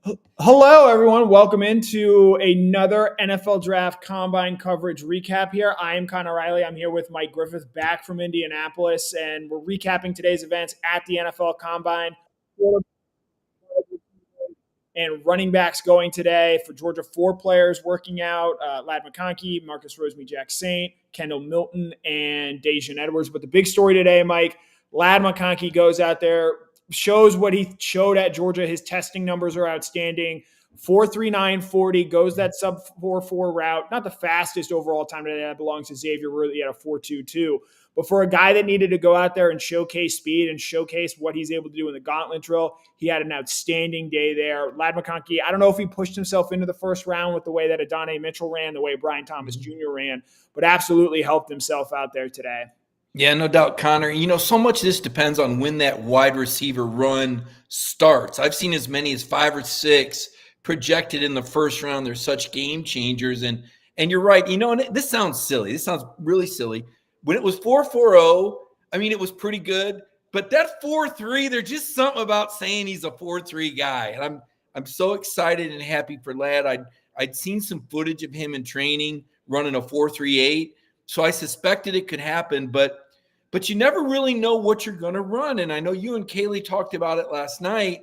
Hello, everyone. Welcome into another NFL Draft Combine coverage recap here. I am Connor Riley. I'm here with Mike Griffith back from Indianapolis, and we're recapping today's events at the NFL Combine. And running backs going today for Georgia, 4 players working out: Ladd McConkey, Marcus Rosemy-Jacksaint, Kendall Milton, and Daijun Edwards. But the big story today, Mike, Ladd McConkey goes out there, shows what he showed at Georgia. His testing numbers are outstanding. 4.3940, goes that sub 4.4 route. Not the fastest overall time today. That belongs to Xavier Worthy at a 4.22. But for a guy that needed to go out there and showcase speed and showcase what he's able to do in the gauntlet drill, he had an outstanding day there. Ladd McConkey, I don't know if he pushed himself into the first round with the way that Adonai Mitchell ran, the way Brian Thomas Jr. ran, but absolutely helped himself out there today. Yeah, no doubt, Connor. So much of this depends on when that wide receiver run starts. I've seen as many as 5 or 6 projected in the first round. They're such game changers. And you're right. And this sounds silly. This sounds really silly. When it was 4.40, it was pretty good. But that 4.3, there's just something about saying he's a 4.3 guy. And I'm so excited and happy for Ladd. I'd seen some footage of him in training running a 4.38. So I suspected it could happen, but you never really know what you're going to run. And I know you and Kaylee talked about it last night.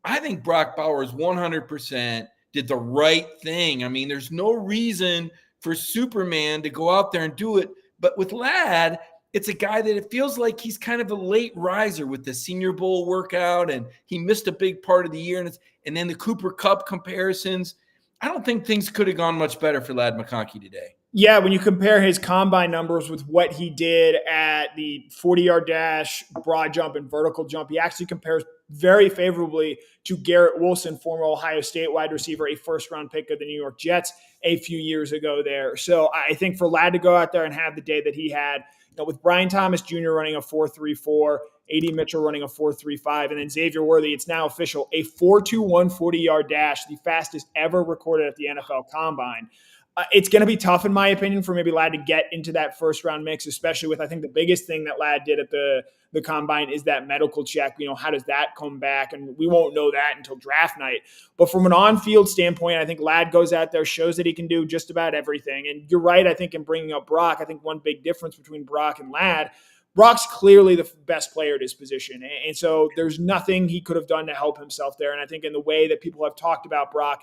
I think Brock Bowers 100% did the right thing. There's no reason for Superman to go out there and do it. But with Ladd, it's a guy that it feels like he's kind of a late riser with the Senior Bowl workout, and he missed a big part of the year. And then the Cooper Kupp comparisons. I don't think things could have gone much better for Ladd McConkey today. Yeah, when you compare his combine numbers with what he did at the 40-yard dash, broad jump, and vertical jump, he actually compares very favorably to Garrett Wilson, former Ohio State wide receiver, a first-round pick of the New York Jets a few years ago there. So I think for Ladd to go out there and have the day that he had, with Brian Thomas Jr. running a 4.34, A.D. Mitchell running a 4.35, and then Xavier Worthy, it's now official, a 4.21 40-yard dash, the fastest ever recorded at the NFL Combine. It's going to be tough, in my opinion, for maybe Ladd to get into that first-round mix, especially with, I think, the biggest thing that Ladd did at the Combine is that medical check. How does that come back? And we won't know that until draft night. But from an on-field standpoint, I think Ladd goes out there, shows that he can do just about everything. And you're right, I think, in bringing up Brock. I think one big difference between Brock and Ladd, Brock's clearly the best player at his position. And so there's nothing he could have done to help himself there. And I think in the way that people have talked about Brock,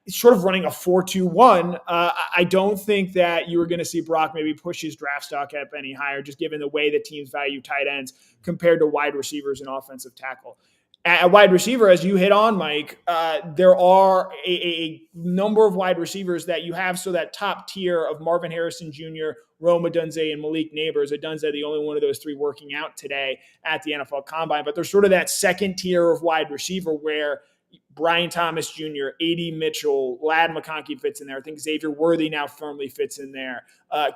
sort of running a 4.21, I don't think that you were going to see Brock maybe push his draft stock up any higher, just given the way that teams value tight ends compared to wide receivers and offensive tackle. At wide receiver, as you hit on, Mike, there are a number of wide receivers that you have. So that top tier of Marvin Harrison Jr., Rome Odunze, and Malik Neighbors. Odunze, the only one of those 3 working out today at the NFL Combine. But there's sort of that second tier of wide receiver where Brian Thomas Jr., A.D. Mitchell, Ladd McConkey fits in there. I think Xavier Worthy now firmly fits in there.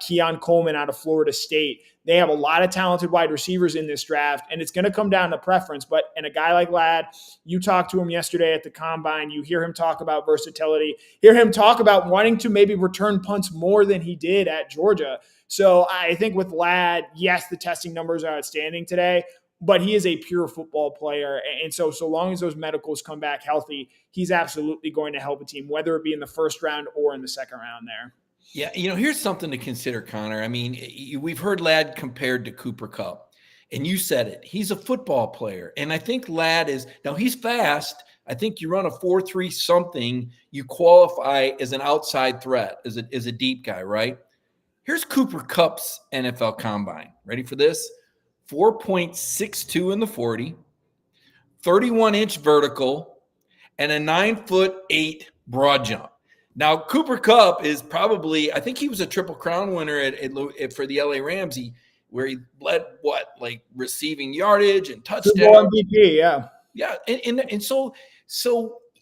Keon Coleman out of Florida State. They have a lot of talented wide receivers in this draft, and it's going to come down to preference. And a guy like Ladd, you talked to him yesterday at the Combine. You hear him talk about versatility, hear him talk about wanting to maybe return punts more than he did at Georgia. So I think with Ladd, yes, the testing numbers are outstanding today, but he is a pure football player. And so long as those medicals come back healthy, he's absolutely going to help a team, whether it be in the first round or in the second round there. Yeah, here's something to consider, Connor. We've heard Ladd compared to Cooper Kupp, and you said it. He's a football player, and I think Ladd is – now, he's fast. I think you run a 4.3 something, you qualify as an outside threat, as a deep guy, right? Here's Cooper Kupp's NFL Combine. Ready for this? 4.62 in the 40, 31-inch vertical, and a 9'8" broad jump. Now, Cooper Kupp is probably, I think he was a Triple Crown winner for the LA Rams, where he led receiving yardage and touchdown. MVP, yeah. Yeah, and so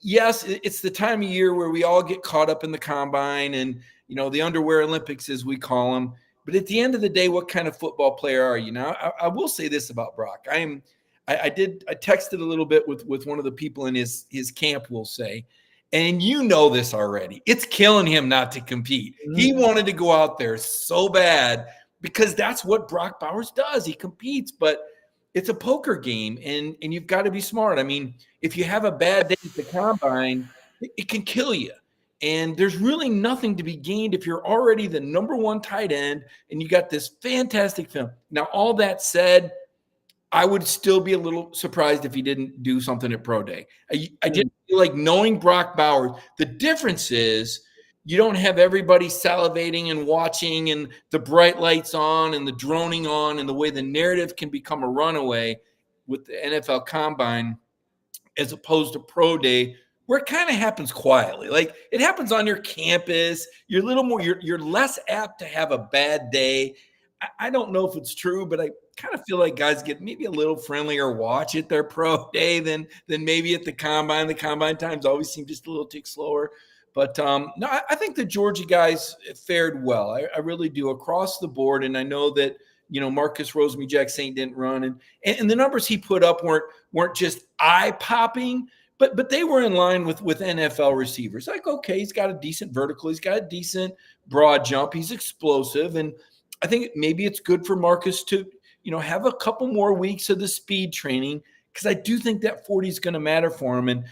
yes, it's the time of year where we all get caught up in the Combine and the underwear Olympics, as we call them. But at the end of the day, what kind of football player are you? Now, I will say this about Brock. I texted a little bit with one of the people in his camp, we'll say, and this already. It's killing him not to compete. Mm-hmm. He wanted to go out there so bad because that's what Brock Bowers does. He competes, but it's a poker game, and you've got to be smart. I mean, if you have a bad day at the combine, it can kill you. And there's really nothing to be gained if you're already the number one tight end and you got this fantastic film. Now, all that said, I would still be a little surprised if he didn't do something at Pro Day. I just feel like, knowing Brock Bowers, the difference is you don't have everybody salivating and watching and the bright lights on and the droning on and the way the narrative can become a runaway with the NFL Combine, as opposed to Pro Day, where it kind of happens quietly. Like, it happens on your campus. You're a little more, you're less apt to have a bad day. I don't know if it's true, but I kind of feel like guys get maybe a little friendlier watch at their Pro Day than maybe at the Combine. The Combine times always seem just a little tick slower. But no, I think the Georgia guys fared well. I really do, across the board. And I know that, Marcus Rosemy-Jacksaint didn't run, and the numbers he put up weren't just eye-popping, but they were in line with NFL receivers. Like, okay, he's got a decent vertical, he's got a decent broad jump, he's explosive, and I think maybe it's good for Marcus to, have a couple more weeks of the speed training, because I do think that 40 is going to matter for him. And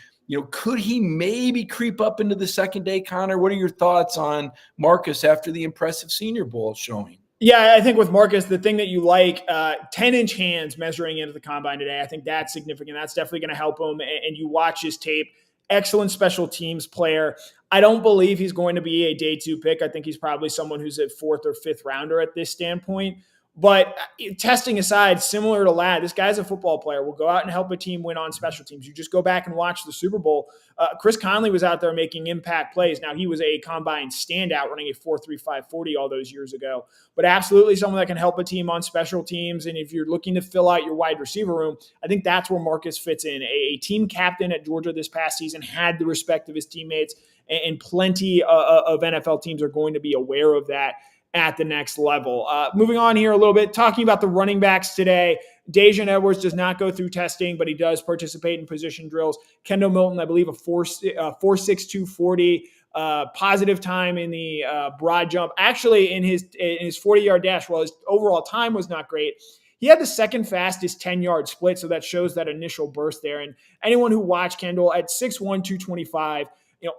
could he maybe creep up into the second day, Connor? What are your thoughts on Marcus after the impressive Senior Bowl showing? Yeah, I think with Marcus, the thing that you like, 10-inch hands measuring into the combine today, I think that's significant. That's definitely going to help him. And you watch his tape, excellent special teams player. I don't believe he's going to be a day 2 pick. I think he's probably someone who's a 4th or 5th rounder at this standpoint. But testing aside, similar to Ladd, this guy's a football player. Will go out and help a team win on special teams. You just go back and watch the Super Bowl. Chris Conley was out there making impact plays. Now, he was a combine standout running a 4.35 40 all those years ago. But absolutely someone that can help a team on special teams. And if you're looking to fill out your wide receiver room, I think that's where Marcus fits in. A team captain at Georgia this past season, had the respect of his teammates, and plenty of NFL teams are going to be aware of that at the next level. Moving on here a little bit, talking about the running backs today. Daijun Edwards does not go through testing, but he does participate in position drills. Kendall Milton, I believe, a 4.62 40, positive time in the broad jump. Actually, in his 40-yard dash, while his overall time was not great, he had the second fastest 10-yard split, so that shows that initial burst there. And anyone who watched Kendall at 6'1", 225,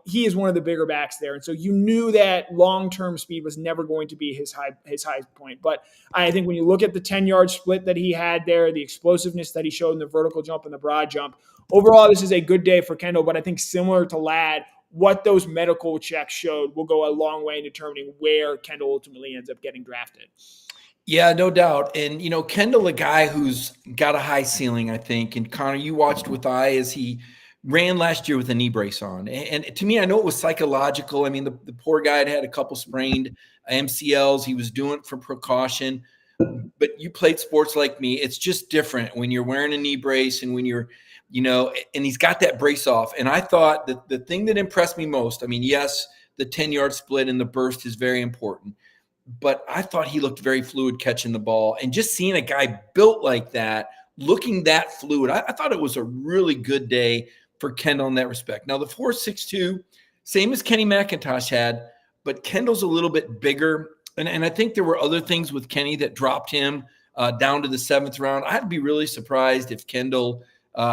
he is one of the bigger backs there. And so you knew that long-term speed was never going to be his high point. But I think when you look at the 10-yard split that he had there, the explosiveness that he showed in the vertical jump and the broad jump, overall, this is a good day for Kendall. But I think similar to Ladd, what those medical checks showed will go a long way in determining where Kendall ultimately ends up getting drafted. Yeah, no doubt. And, Kendall, a guy who's got a high ceiling, I think. And Connor, you watched with eye as he ran last year with a knee brace on. And to me, I know it was psychological. I mean, the poor guy had a couple sprained MCLs. He was doing it for precaution. But you played sports like me. It's just different when you're wearing a knee brace and when you're, and he's got that brace off. And I thought that the thing that impressed me most, I mean, yes, the 10-yard split and the burst is very important. But I thought he looked very fluid catching the ball. And just seeing a guy built like that, looking that fluid, I thought it was a really good day for Kendall in that respect. Now, the 4.62, same as Kenny McIntosh had, but Kendall's a little bit bigger. And I think there were other things with Kenny that dropped him down to the 7th round. I'd be really surprised if Kendall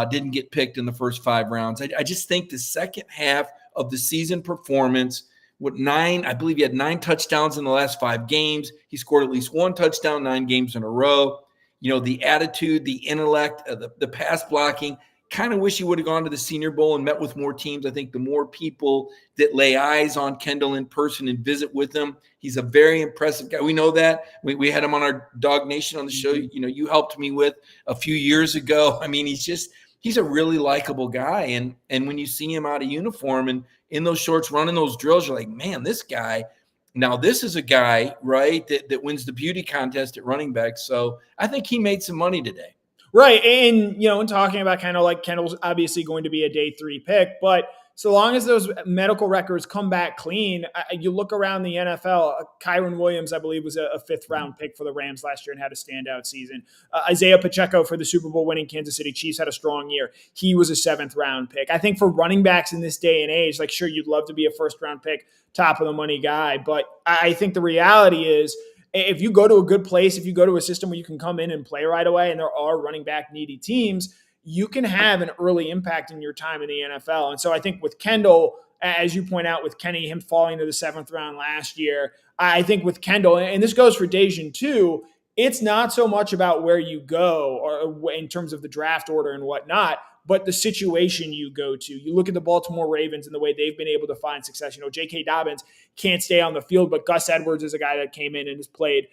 didn't get picked in the first 5 rounds. I just think the second half of the season performance, I believe he had 9 touchdowns in the last 5 games. He scored at least 1 touchdown 9 games in a row. The attitude, the intellect, the pass blocking. Kind of wish he would have gone to the Senior Bowl and met with more teams. I think the more people that lay eyes on Kendall in person and visit with him, he's a very impressive guy. We know that. We had him on our Dog Nation on the show, you helped me with a few years ago. I mean, he's a really likable guy. And when you see him out of uniform and in those shorts running those drills, you're like, man, this guy, now this is a guy, right, that wins the beauty contest at running back. So I think he made some money today. Right. And, in talking about kind of like Kendall's obviously going to be a day 3 pick, but so long as those medical records come back clean, you look around the NFL, Kyron Williams, I believe, was a 5th round pick for the Rams last year and had a standout season. Isaiah Pacheco for the Super Bowl winning Kansas City Chiefs had a strong year. He was a 7th round pick. I think for running backs in this day and age, like, sure, you'd love to be a 1st round pick, top of the money guy, but I think the reality is, if you go to a good place, if you go to a system where you can come in and play right away, and there are running back needy teams, you can have an early impact in your time in the NFL. And so I think with Kendall, as you point out with Kenny, him falling to the 7th round last year, I think with Kendall, and this goes for Daijun too, it's not so much about where you go or in terms of the draft order and whatnot, but the situation you go to. You look at the Baltimore Ravens and the way they've been able to find success. J.K. Dobbins can't stay on the field, but Gus Edwards is a guy that came in and has played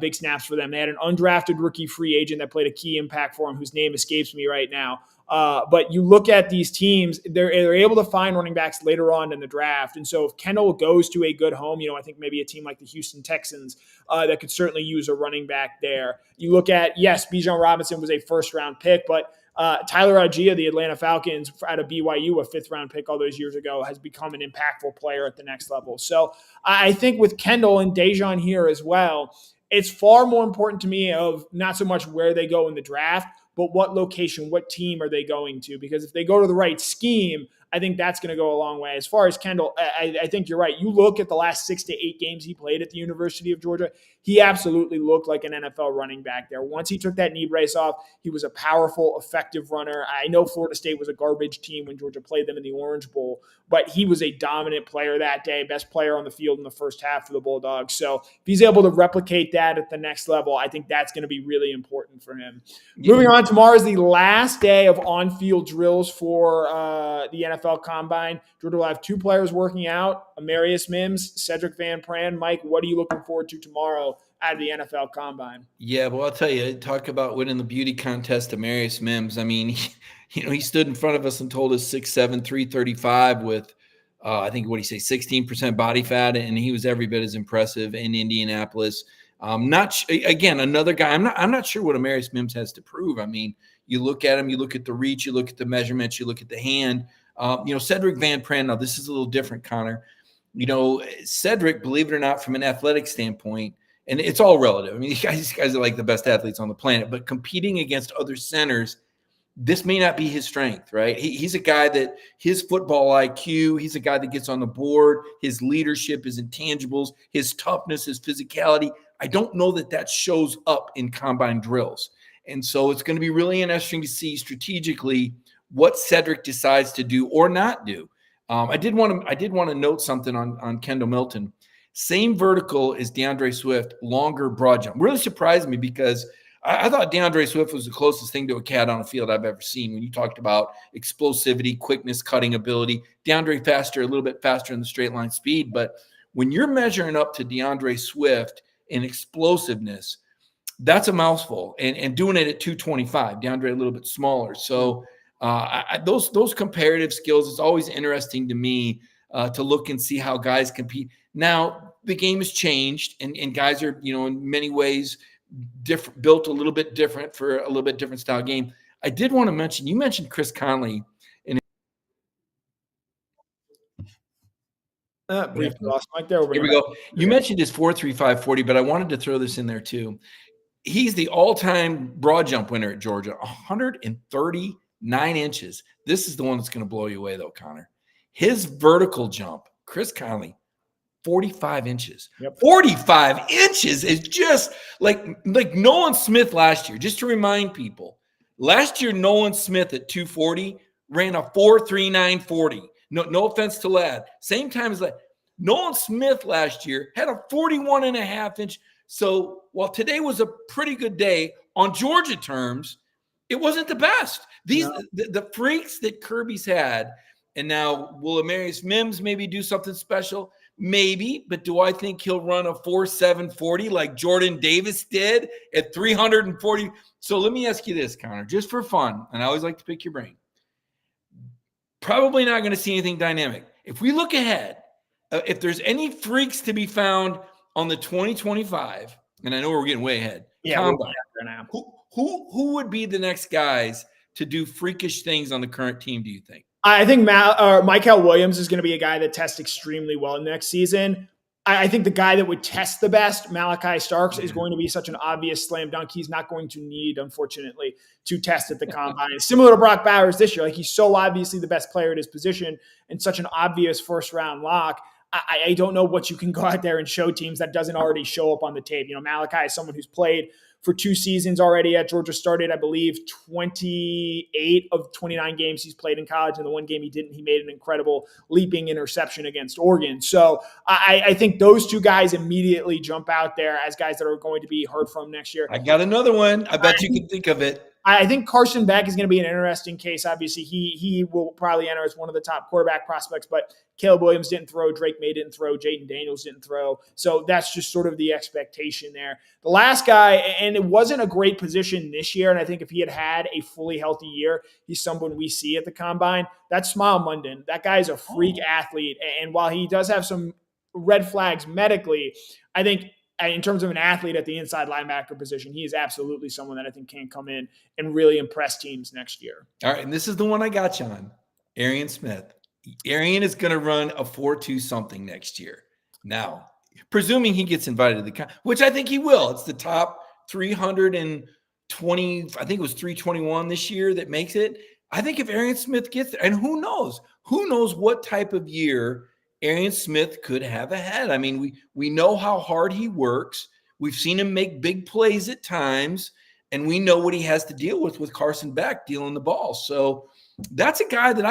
big snaps for them. They had an undrafted rookie free agent that played a key impact for him, whose name escapes me right now. But you look at these teams, they're able to find running backs later on in the draft. And so if Kendall goes to a good home, I think maybe a team like the Houston Texans that could certainly use a running back there. You look at, yes, Bijan Robinson was a first-round pick, but Tyler Algier, the Atlanta Falcons, out of BYU, a 5th-round pick all those years ago, has become an impactful player at the next level. So I think with Kendall and Daijun here as well, it's far more important to me of not so much where they go in the draft, but what location, what team are they going to? Because if they go to the right scheme, I think that's going to go a long way. As far as Kendall, I think you're right. You look at the last 6 to 8 games he played at the University of Georgia, he absolutely looked like an NFL running back there. Once he took that knee brace off, he was a powerful, effective runner. I know Florida State was a garbage team when Georgia played them in the Orange Bowl, but he was a dominant player that day, best player on the field in the first half for the Bulldogs. So if he's able to replicate that at the next level, I think that's going to be really important for him. Yeah. Moving on, tomorrow is the last day of on-field drills for the NFL Combine. Georgia will have 2 players working out, Amarius Mims, Cedric Vann. Mike, what are you looking forward to tomorrow out of the NFL Combine? Yeah, well, I'll tell you, talk about winning the beauty contest, Amarius Mims. I mean, he stood in front of us and told us 6'7", 335 with, I think, what do you say, 16% body fat, and he was every bit as impressive in Indianapolis. Again, another guy. I'm not sure what Amarius Mims has to prove. I mean, you look at him, you look at the reach, you look at the measurements, you look at the hand. Cedric Vann. Now this is a little different, Connor. Cedric, believe it or not, from an athletic standpoint, and it's all relative. I mean, these guys are like the best athletes on the planet, but competing against other centers, this may not be his strength, right? He's a guy that his football IQ, he's a guy that gets on the board, his leadership, his intangibles, his toughness, his physicality. I don't know that shows up in combine drills. And so it's going to be really interesting to see strategically what Cedric decides to do or not do. I did want to note something on Kendall Milton. Same vertical as DeAndre Swift, longer broad jump. Really surprised me because I thought DeAndre Swift was the closest thing to a cat on a field I've ever seen. When you talked about explosivity, quickness, cutting ability, DeAndre a little bit faster in the straight line speed. But when you're measuring up to DeAndre Swift in explosiveness, that's a mouthful. And doing it at 225, DeAndre a little bit smaller. So those comparative skills, it's always interesting to me to look and see how guys compete. Now, the game has changed, and guys are, in many ways different, built a little bit different for a little bit different style game. I did want to mention, you mentioned Chris Conley. Brief loss, Mike. There we go. You mentioned his 4.35 40, but I wanted to throw this in there too. He's the all-time broad jump winner at Georgia, 139 inches. This is the one that's going to blow you away, though, Connor. His vertical jump, Chris Conley, 45 inches. Yep. 45 inches is just like Nolan Smith last year. Just to remind people, last year Nolan Smith at 240 ran a 4.39 40. No offense to Ladd. Same time as that. Nolan Smith last year had a 41.5 inch. So while today was a pretty good day on Georgia terms, it wasn't the best. The freaks that Kirby's had, and now will Amarius Mims maybe do something special? Maybe, but do I think he'll run a 4.7 40 like Jordan Davis did at 340? So let me ask you this, Connor, just for fun, and I always like to pick your brain. Probably not going to see anything dynamic. If we look ahead, if there's any freaks to be found on the 2025, and I know we're getting way ahead. Yeah, combine, who would be the next guys to do freakish things on the current team, do you think? I think Michael Williams is going to be a guy that tests extremely well next season. I think the guy that would test the best, Malachi Starks, is going to be such an obvious slam dunk. He's not going to need, unfortunately, to test at the combine. Similar to Brock Bowers this year. Like, he's so obviously the best player at his position and such an obvious first-round lock. I don't know what you can go out there and show teams that doesn't already show up on the tape. Malachi is someone who's played for 2 seasons already at Georgia, started, I believe, 28 of 29 games he's played in college. And the one game he didn't, he made an incredible leaping interception against Oregon. So I think those 2 guys immediately jump out there as guys that are going to be heard from next year. I got another one. I bet you can think of it. I think Carson Beck is going to be an interesting case. Obviously, he will probably enter as one of the top quarterback prospects, but Caleb Williams didn't throw, Drake May didn't throw, Jaden Daniels didn't throw. So that's just sort of the expectation there. The last guy, and it wasn't a great position this year, and I think if he had had a fully healthy year, he's someone we see at the Combine. That's Smile Munden. That guy is a freak athlete, and while he does have some red flags medically, I think in terms of an athlete at the inside linebacker position, he is absolutely someone that I think can come in and really impress teams next year. All right, and this is the one I got you on, Arian Smith. Arian is going to run a 4.2 something next year. Now, presuming he gets invited to the, which I think he will. It's the top 320, I think it was 321 this year that makes it. I think if Arian Smith gets there, and who knows what type of year Arian Smith could have ahead. I mean, we know how hard he works. We've seen him make big plays at times, and we know what he has to deal with Carson Beck dealing the ball. So that's a guy that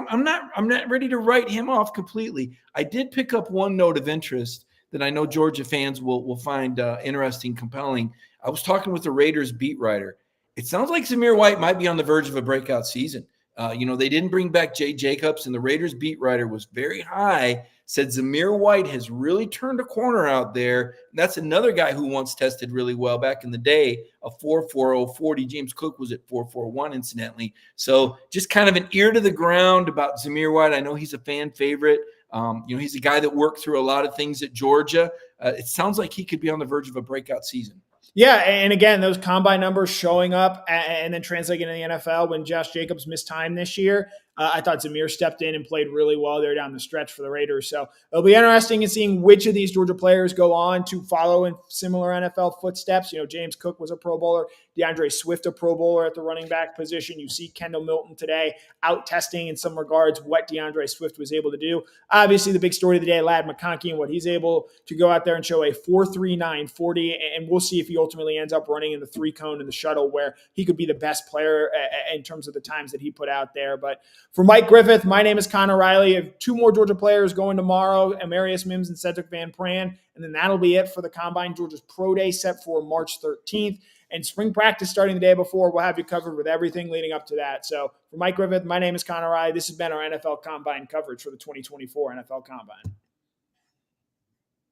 I'm not ready to write him off completely. I did pick up one note of interest that I know Georgia fans will find interesting, compelling. I was talking with the Raiders beat writer. It sounds like Zamir White might be on the verge of a breakout season. They didn't bring back Jay Jacobs, and the Raiders beat writer was very high, said Zamir White has really turned a corner out there. And that's another guy who once tested really well back in the day, a 4.40 40. James Cook was at 4.41, incidentally. So just kind of an ear to the ground about Zamir White. I know he's a fan favorite. He's a guy that worked through a lot of things at Georgia. It sounds like he could be on the verge of a breakout season. Yeah, and again, those combine numbers showing up and then translating into the NFL when Josh Jacobs missed time this year. I thought Zamir stepped in and played really well there down the stretch for the Raiders. So it'll be interesting in seeing which of these Georgia players go on to follow in similar NFL footsteps. James Cook was a Pro Bowler, DeAndre Swift a Pro Bowler at the running back position. You see Kendall Milton today out testing in some regards what DeAndre Swift was able to do. Obviously, the big story of the day, Lad McConkey and what he's able to go out there and show a 4.39 40, and we'll see if he ultimately ends up running in the 3-cone and the shuttle where he could be the best player in terms of the times that he put out there. But for Mike Griffith, my name is Connor Riley. I have 2 more Georgia players going tomorrow, Amarius Mims and Cedric Vann, and then that'll be it for the Combine. Georgia's Pro Day set for March 13th, and spring practice starting the day before. We'll have you covered with everything leading up to that. So for Mike Griffith, my name is Connor Riley. This has been our NFL Combine coverage for the 2024 NFL Combine.